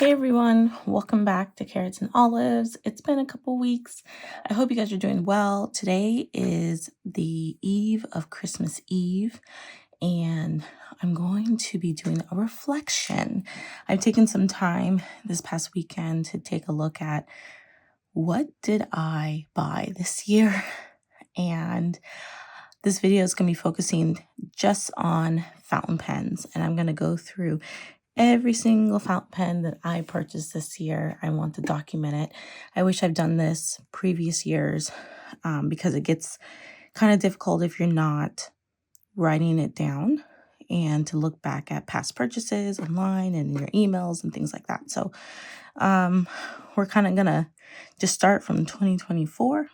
Hey everyone, welcome back to Carrots and Olives. It's been a couple weeks. I hope you guys are doing well. Today is the eve of Christmas Eve, and I'm going to be doing a reflection. I've taken some time this past weekend to take a look at what did I buy this year, and this video is going to be focusing just on fountain pens, and I'm going to go through every single fountain pen that I purchased this year. I want to document it. I wish I've done this previous years because it gets kind of difficult if you're not writing it down and to look back at past purchases online and in your emails and things like that. So we're kind of going to just start from 2024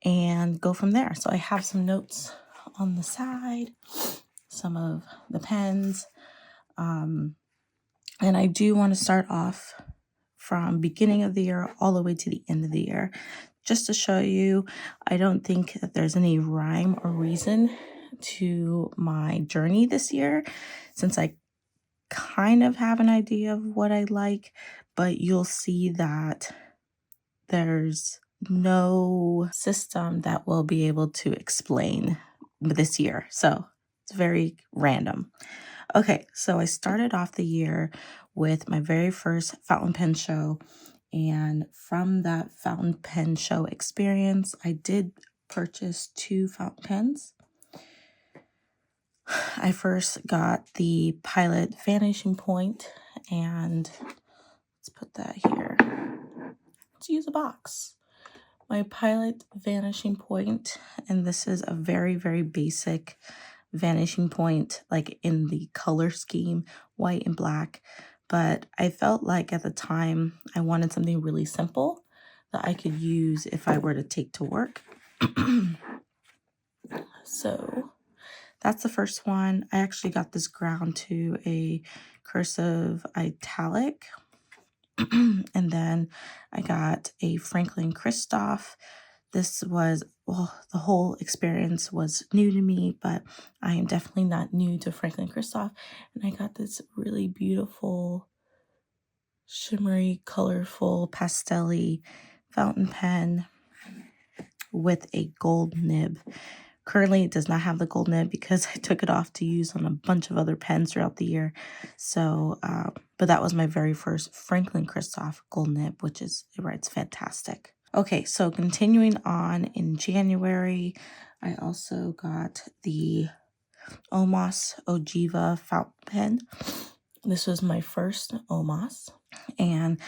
and go from there. So I have some notes on the side, some of the pens. And I do want to start off from beginning of the year all the way to the end of the year, just to show you, I don't think that there's any rhyme or reason to my journey this year, since I kind of have an idea of what I like, but you'll see that there's no system that will be able to explain this year. So it's very random. Okay, so I started off the year with my very first fountain pen show. And from that fountain pen show experience, I did purchase 2 fountain pens. I first got the Pilot Vanishing Point, and let's put that here. Let's use a box. My Pilot Vanishing Point, and this is a very, very basic vanishing point, like in the color scheme, white and black. But I felt like at the time I wanted something really simple that I could use if I were to take to work. So that's the first one. I actually got this ground to a cursive italic. And then I got a Franklin Christoph. This was, well, the whole experience was new to me, but I am definitely not new to Franklin Christoph. And I got this really beautiful, shimmery, colorful, pastel-y fountain pen with a gold nib. Currently, it does not have the gold nib because I took it off to use on a bunch of other pens throughout the year. So, but that was my very first Franklin Christoph gold nib, which is, it writes fantastic. Okay, so continuing on in January, I also got the Omos Ogiva fountain pen. This was my first Omos. And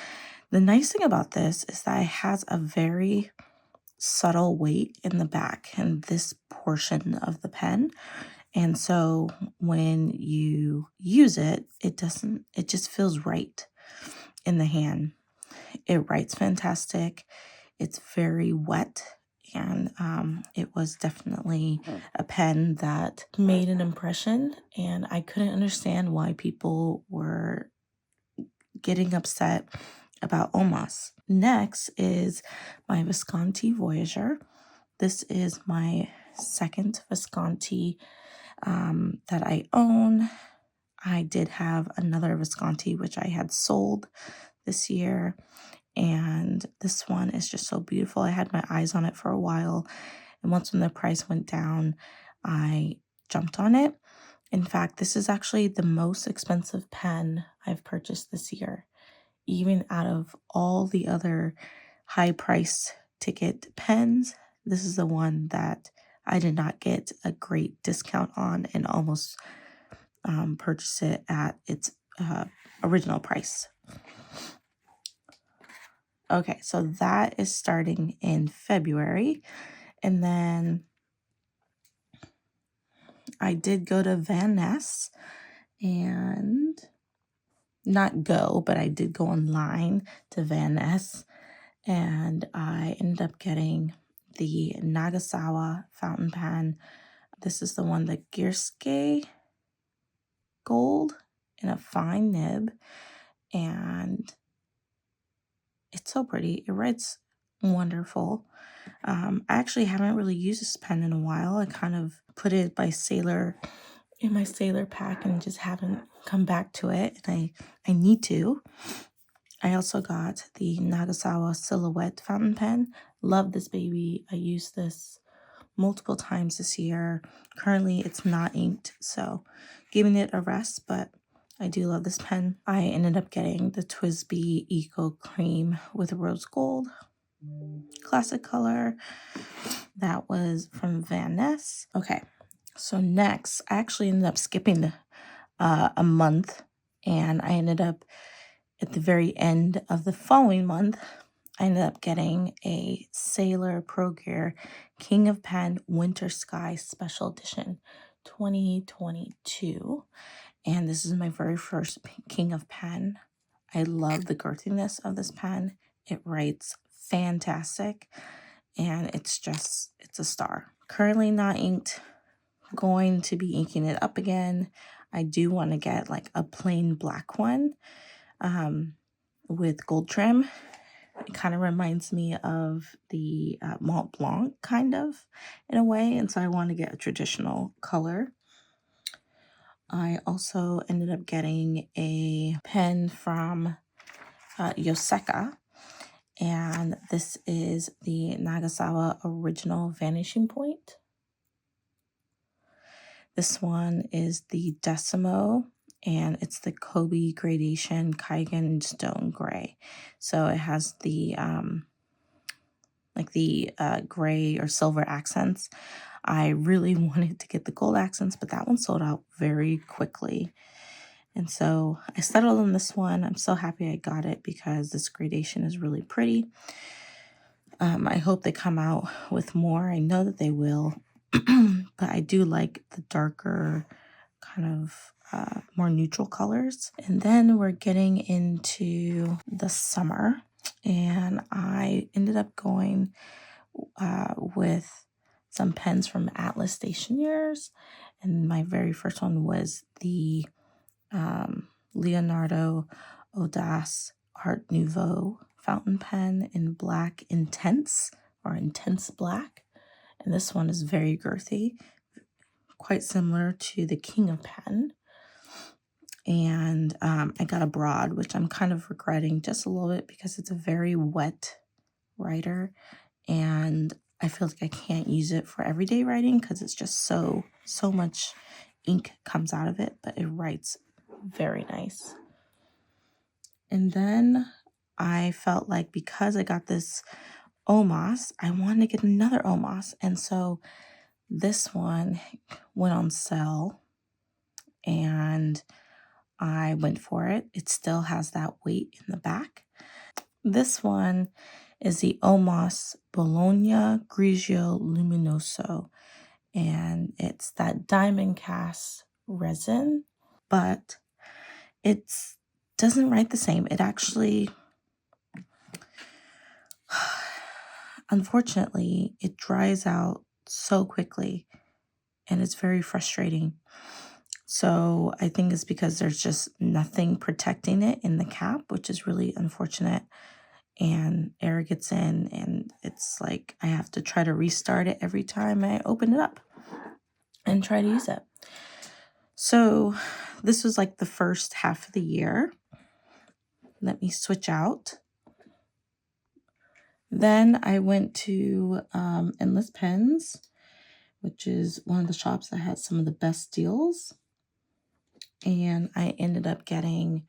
the nice thing about this is that it has a very subtle weight in the back and this portion of the pen. And so when you use it, it just feels right in the hand. It writes fantastic. It's very wet, and it was definitely a pen that made an impression, and I couldn't understand why people were getting upset about Omos. Next is my Visconti Voyager. This is my second Visconti that I own. I did have another Visconti, which I had sold this year. And this one is just so beautiful. I had my eyes on it for a while. And once when the price went down, I jumped on it. In fact, this is actually the most expensive pen I've purchased this year. Even out of all the other high price ticket pens, this is the one that I did not get a great discount on and almost purchase it at its original price. Okay, so that is starting in February. And then I did go to Van Ness, and not go, but I did go online to Van Ness, and I ended up getting the Nagasawa fountain pen. This is the one, the Gierske gold in a fine nib, and it's so pretty. It writes wonderful. I actually haven't really used this pen in a while. I kind of put it by Sailor in my Sailor pack and just haven't come back to it. And I need to. I also got the Nagasawa Silhouette fountain pen. Love this baby. I used this multiple times this year. Currently, it's not inked, so giving it a rest, but I do love this pen. I ended up getting the Twisby Eco Cream with rose gold. Classic color. That was from Van Ness. Okay, so next, I actually ended up skipping a month, and I ended up at the very end of the following month, I ended up getting a Sailor Pro Gear King of Pen Winter Sky Special Edition 2022. And this is my very first King of Pen. I love the girthiness of this pen. It writes fantastic, and it's a star. Currently not inked, going to be inking it up again. I do want to get like a plain black one with gold trim. It kind of reminds me of the Mont Blanc, kind of, in a way. And so I want to get a traditional color. I also ended up getting a pen from Yoseka. And this is the Nagasawa Original Vanishing Point. This one is the Decimo, and it's the Kobe Gradation Kaigen Stone Gray. So it has the gray or silver accents. I really wanted to get the gold accents, but that one sold out very quickly. And so I settled on this one. I'm so happy I got it because this gradation is really pretty. I hope they come out with more. I know that they will, but I do like the darker kind of more neutral colors. And then we're getting into the summer, and I ended up going with some pens from Atlas Stationers. And my very first one was the Leonardo Audace Art Nouveau fountain pen in black intense or intense black. And this one is very girthy, quite similar to the King of Pen. And I got a broad, which I'm kind of regretting just a little bit because it's a very wet writer. And I feel like I can't use it for everyday writing because it's just so much ink comes out of it, but it writes very nice. And then I felt like because I got this Omos, I wanted to get another Omos. And so this one went on sale and I went for it. It still has that weight in the back. This one is the Omos Bologna Grigio Luminoso, and it's that diamond cast resin, but it doesn't write the same. It actually, unfortunately, it dries out so quickly, and it's very frustrating. So I think it's because there's just nothing protecting it in the cap, which is really unfortunate. And air gets in, and it's like I have to try to restart it every time I open it up and try to use it. So this was like the first half of the year. Let me switch out. Then I went to Endless Pens, which is one of the shops that had some of the best deals. And I ended up getting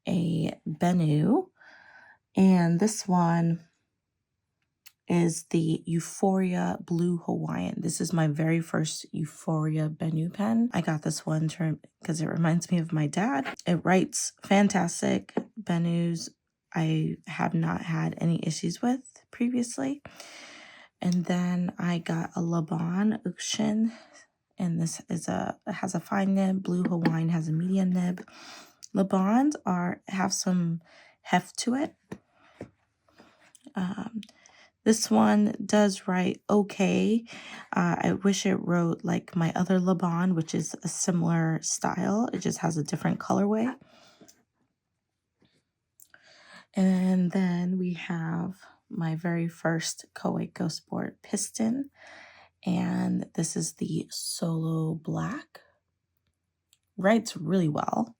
a Bennu. And this one is the Euphoria Blue Hawaiian. This is my very first Euphoria Bennu pen. I got this one because it reminds me of my dad. It writes fantastic. Bennus I have not had any issues with previously. And then I got a Laban Ukshin, and this is has a fine nib. Blue Hawaiian has a medium nib. Labans have some heft to it. This one does write okay. I wish it wrote like my other Laban, which is a similar style. It just has a different colorway. And then we have my very first Koei Sport piston. And this is the Solo Black. writes really well.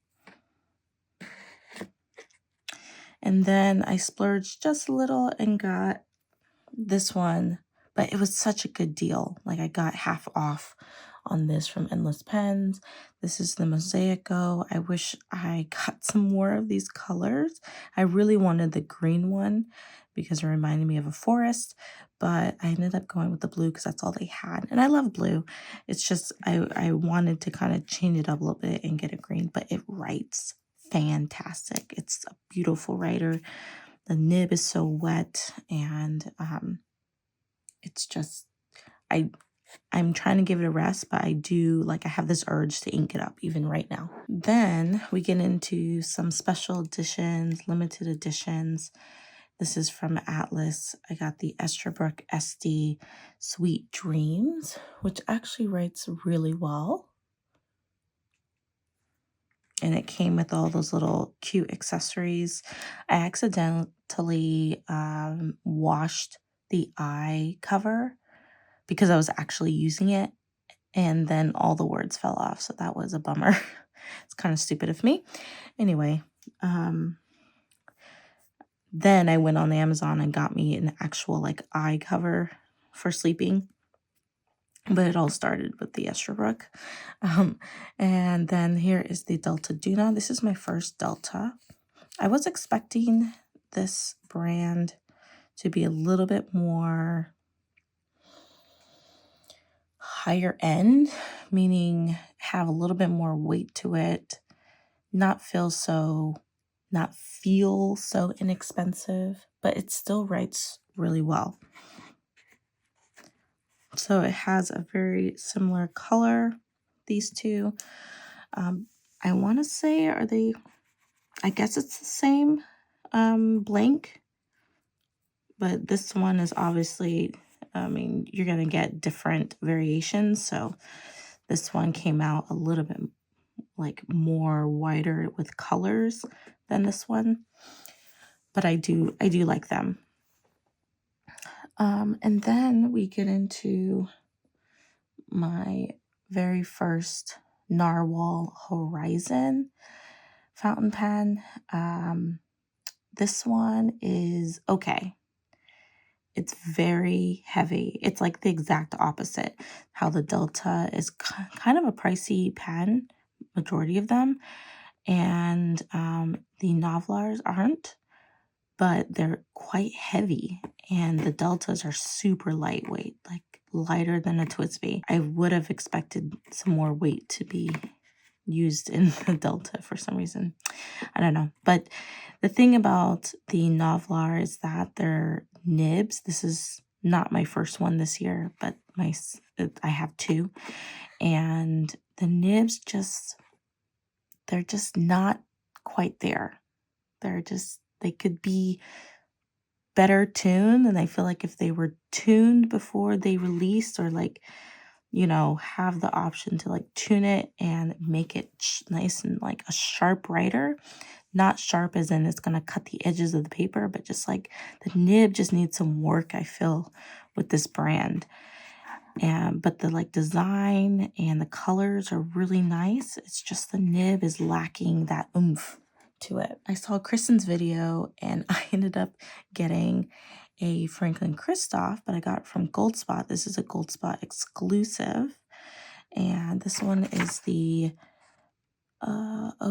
And then I splurged just a little and got this one, but it was such a good deal. Like I got half off on this from Endless Pens. This is the Mosaico. I wish I got some more of these colors. I really wanted the green one because it reminded me of a forest, but I ended up going with the blue because that's all they had. And I love blue. It's just I wanted to kind of change it up a little bit and get a green, but it writes fantastic. It's a beautiful writer. The nib is so wet, and it's just I'm trying to give it a rest, but I have this urge to ink it up even right now. Then we get into some special editions, limited editions. This is from Atlas. I got the Esterbrook SD Sweet Dreams, which actually writes really well. And it came with all those little cute accessories. I accidentally washed the eye cover because I was actually using it, and then all the words fell off, so that was a bummer. It's kind of stupid of me. Anyway, then I went on Amazon and got me an actual like eye cover for sleeping. But it all started with the Esterbrook. And then here is the Delta Duna. This is my first Delta. I was expecting this brand to be a little bit more higher end, meaning have a little bit more weight to it, not feel so inexpensive, but it still writes really well. So it has a very similar color, these two. I want to say, I guess it's the same blank, but this one is obviously, you're going to get different variations. So this one came out a little bit like more wider with colors than this one, but I do like them. And then we get into my very first Narwhal Horizon fountain pen. This one is okay. It's very heavy. It's like the exact opposite. How the Delta is kind of a pricey pen, majority of them, and the Novlars aren't, but they're quite heavy, and the Deltas are super lightweight, like lighter than a Twisby. I would have expected some more weight to be used in the Delta for some reason. I don't know. But the thing about the Novlar is that their nibs, this is not my first one this year, but I have two, and the nibs they're just not quite there. They could be better tuned, and I feel like if they were tuned before they released, or like, have the option to like tune it and make it nice and like a sharp writer, not sharp as in it's going to cut the edges of the paper, but just like the nib just needs some work, I feel, with this brand. But the like design and the colors are really nice. It's just the nib is lacking that oomph to it. I saw Kristen's video and I ended up getting a Franklin Christoph, but I got it from Goldspot. This is a Goldspot exclusive. And this one is the, where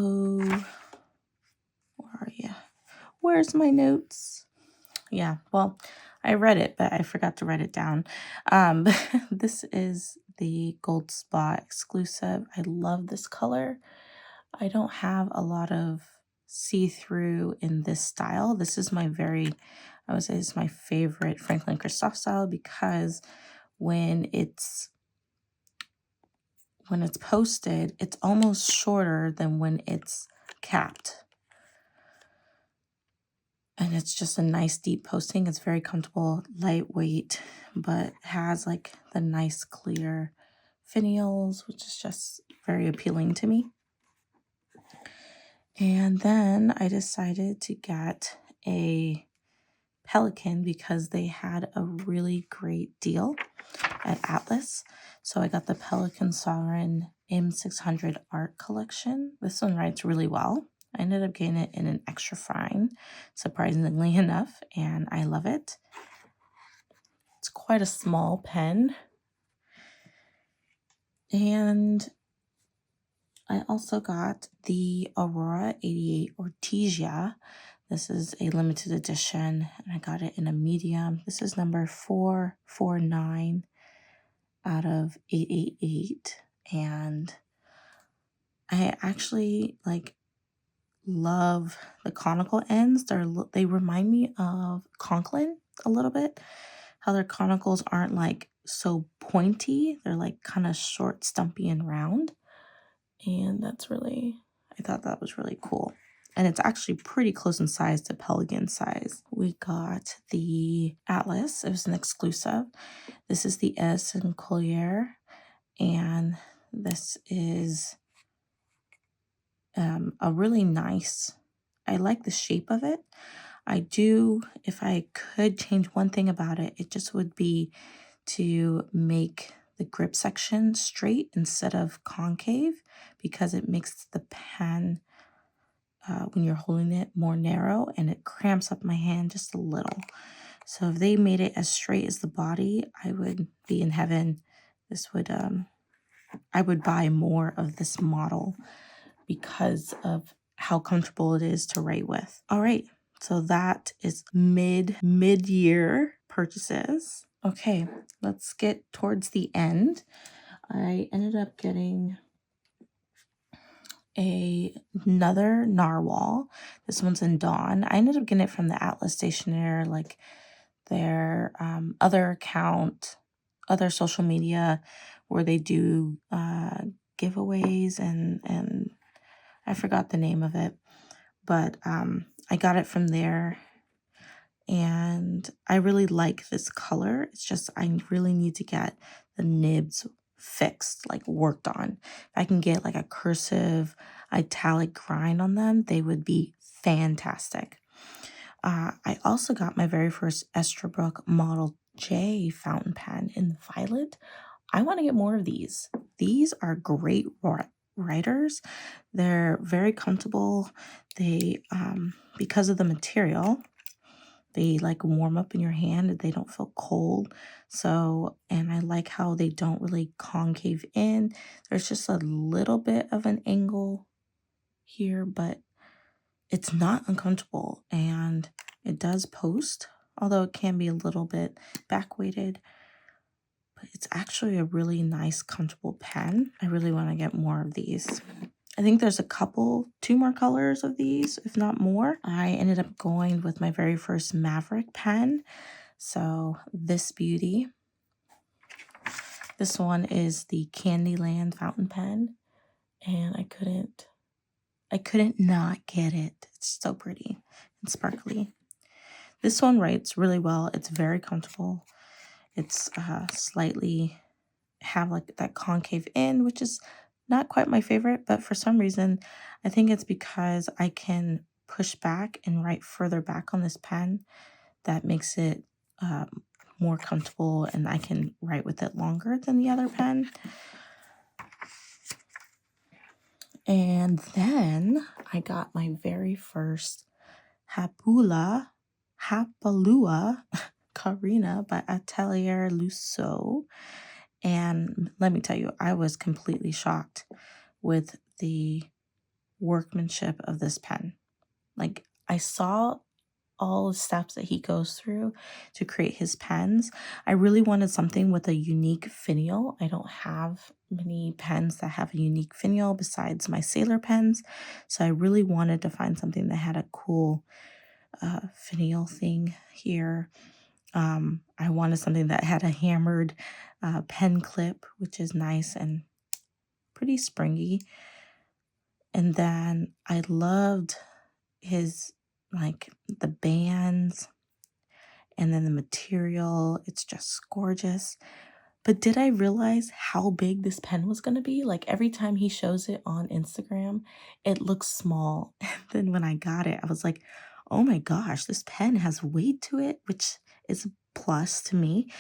are you? Where's my notes? Yeah, well, I read it, but I forgot to write it down. This is the Goldspot exclusive. I love this color. I don't have a lot of see-through in this style. This is I would say it's my favorite Franklin Christoph style, because when it's posted, it's almost shorter than when it's capped. And it's just a nice deep posting. It's very comfortable, lightweight, but has like the nice clear finials, which is just very appealing to me. And then I decided to get a Pelikan because they had a really great deal at Atlas. So I got the Pelikan Sovereign M600 art collection. This one writes really well. I ended up getting it in an extra fine, surprisingly enough, and I love it. It's quite a small pen. And I also got the Aurora 88 Ortesia. This is a limited edition, and I got it in a medium. This is number 449 out of 888. And I actually love the conical ends. They remind me of Conklin a little bit. How their conicals aren't like so pointy. They're like kind of short, stumpy, and round. And I thought that was really cool. And it's actually pretty close in size to Pelican size. We got the Atlas. It was an exclusive. This is the Edison Collier. And this is a really nice, I like the shape of it. If I could change one thing about it, it just would be to make the grip section straight instead of concave, because it makes the pen, when you're holding it, more narrow, and it cramps up my hand just a little. So if they made it as straight as the body, I would be in heaven. I would buy more of this model because of how comfortable it is to write with. All right, so that is mid-year purchases. Okay, let's get towards the end. I ended up getting another narwhal. This one's in Dawn. I ended up getting it from the Atlas Stationery, like their other account, other social media where they do giveaways, and I forgot the name of it, but I got it from there, and I really like this color. It's just I really need to get the nibs fixed, like worked on. If I can get like a cursive italic grind on them, they would be fantastic. I also got my very first Esterbrook Model J fountain pen in violet. I want to get more of these. These are great writers. They're very comfortable. They, because of the material, they like warm up in your hand and they don't feel cold. So, and I like how they don't really concave in. There's just a little bit of an angle here, but it's not uncomfortable, and it does post, although it can be a little bit back weighted. But it's actually a really nice, comfortable pen. I really want to get more of these. I think there's two more colors of these, if not more. I ended up going with my very first Maverick pen. So this beauty. This one is the Candyland fountain pen. And I couldn't not get it. It's so pretty and sparkly. This one writes really well. It's very comfortable. It's slightly have like that concave in, which is not quite my favorite, but for some reason, I think it's because I can push back and write further back on this pen. That makes it more comfortable, and I can write with it longer than the other pen. And then I got my very first Hapalua Carina by Atelier Lusso. And let me tell you, I was completely shocked with the workmanship of this pen. Like, I saw all the steps that he goes through to create his pens. I really wanted something with a unique finial. I don't have many pens that have a unique finial besides my Sailor pens. So I really wanted to find something that had a cool finial thing here. I wanted something that had a hammered pen clip, which is nice and pretty springy. And then I loved his, like, the bands and then the material. It's just gorgeous. But did I realize how big this pen was going to be? Like, every time he shows it on Instagram, it looks small. And then when I got it, I was like, oh my gosh, this pen has weight to it, which is a plus to me.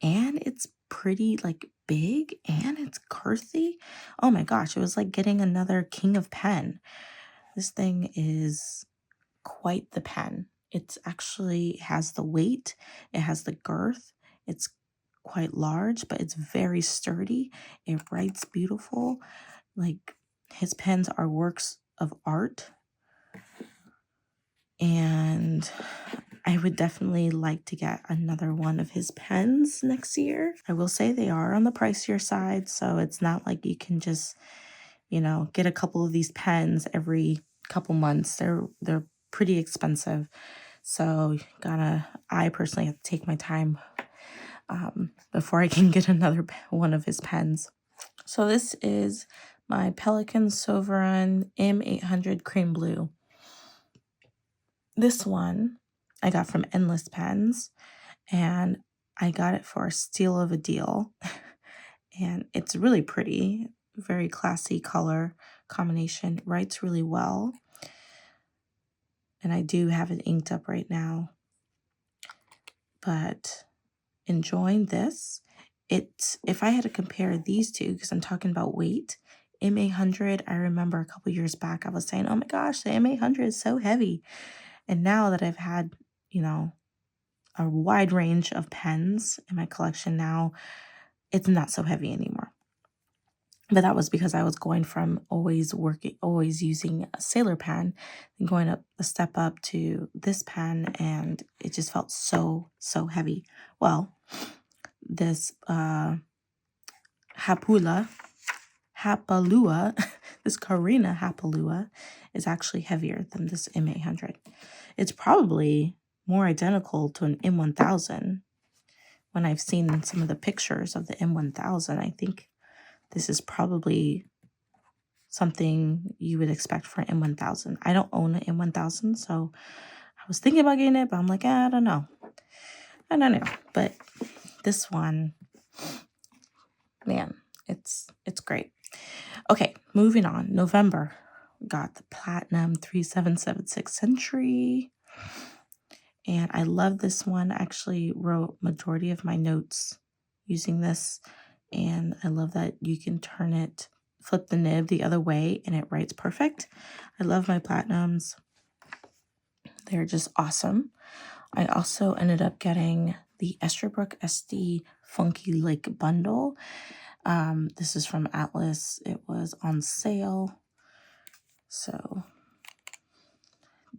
And it's pretty, like big, and it's girthy. Oh my gosh, it was like getting another king of pen. This thing is quite the pen. It's actually has the weight, it has the girth, it's quite large, but it's very sturdy. It writes beautiful. Like, his pens are works of art, and I would definitely like to get another one of his pens next year. I will say they are on the pricier side, so it's not like you can just, get a couple of these pens every couple months. They're pretty expensive. So I personally have to take my time before I can get another one of his pens. So this is my Pelikan Sovereign M800 Cream Blue. This one I got from Endless Pens, and I got it for a steal of a deal. And it's really pretty, very classy color combination, writes really well. And I do have it inked up right now. But enjoying this. If I had to compare these two, because I'm talking about weight, M800, I remember a couple years back I was saying, oh my gosh, the M800 is so heavy. And now that I've had, a wide range of pens in my collection now, it's not so heavy anymore. But that was because I was going from always using a sailor pen and going up a step up to this pen, and it just felt so heavy. Well, this Hapalua, this Carina Hapalua is actually heavier than this M800. It's probably more identical to an M1000. When I've seen some of the pictures of the M1000, I think this is probably something you would expect for an M1000. I don't own an M1000, so I was thinking about getting it, but I'm like, I don't know. But this one, man, it's great. Okay, moving on. November, got the Platinum 3776 Century. And I love this one. I actually wrote majority of my notes using this. And I love that you can flip the nib the other way, and it writes perfect. I love my Platinums. They're just awesome. I also ended up getting the Esterbrook SD Funky Lake bundle. This is from Atlas. It was on sale. So,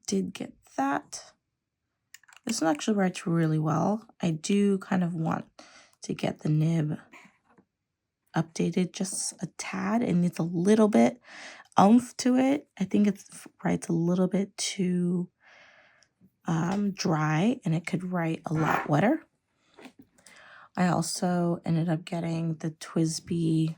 did get that. This one actually writes really well. I do kind of want to get the nib updated just a tad. It needs a little bit oomph to it. I think it writes a little bit too dry, and it could write a lot wetter. I also ended up getting the TWSBI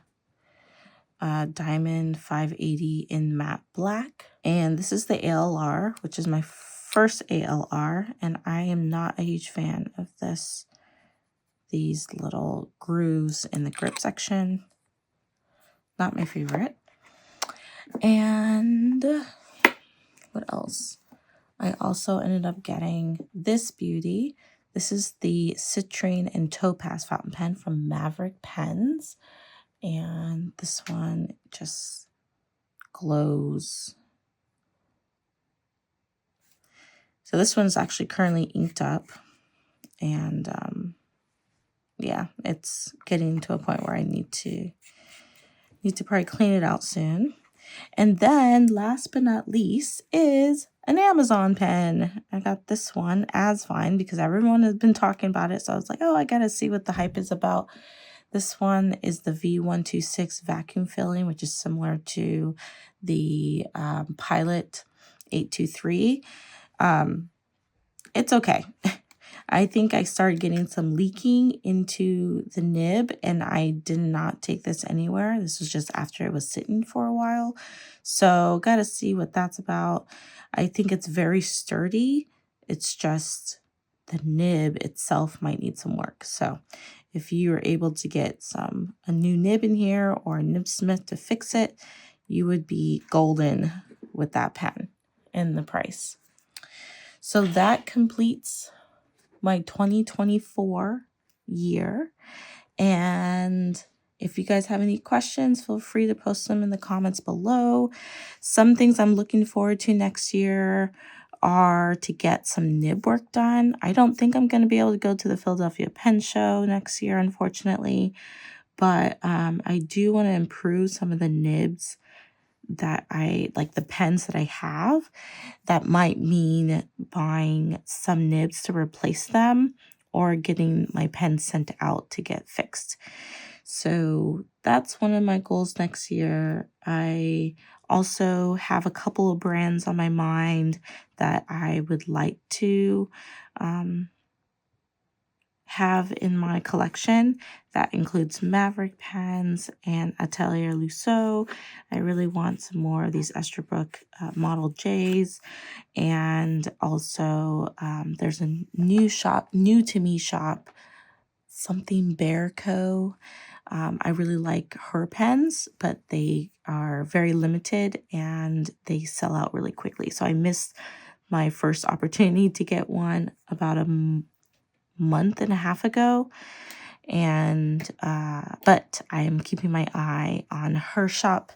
Diamond 580 in matte black. And this is the ALR, which is my first ALR, and I am not a huge fan of these little grooves in the grip section. Not my favorite. And what else? I also ended up getting this beauty. This is the Citrine and Topaz fountain pen from Maverick Pens. And this one just glows. So this one's actually currently inked up. And yeah, it's getting to a point where I need to probably clean it out soon. And then last but not least is an Amazon pen. I got this one, As Fine, because everyone has been talking about it. So I was like, oh, I got to see what the hype is about. This one is the V126 vacuum filling, which is similar to the Pilot 823. It's okay. I think I started getting some leaking into the nib, and I did not take this anywhere. This was just after it was sitting for a while. So got to see what that's about. I think it's very sturdy. It's just the nib itself might need some work. So if you are able to get a new nib in here or a nibsmith to fix it, you would be golden with that pen and the price. So that completes my 2024 year. And if you guys have any questions, feel free to post them in the comments below. Some things I'm looking forward to next year are to get some nib work done. I don't think I'm going to be able to go to the Philadelphia Pen Show next year, unfortunately, but I do want to improve some of the nibs that I like, the pens that I have. That might mean buying some nibs to replace them or getting my pens sent out to get fixed. So that's one of my goals next year. I also have a couple of brands on my mind that I would like to have in my collection. That includes Maverick pens and Atelier Lusso. I really want some more of these Esterbrook Model J's. And also there's a new to me shop, something Bear Co. I really like her pens, but they are very limited and they sell out really quickly. So I missed my first opportunity to get one about a month and a half ago. And but I am keeping my eye on her shop.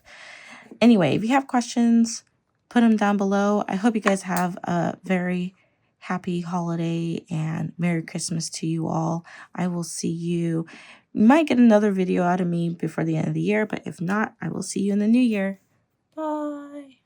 Anyway, if you have questions, put them down below. I hope you guys have a very happy holiday and Merry Christmas to you all. I will see you. You might get another video out of me before the end of the year, but if not, I will see you in the new year. Bye.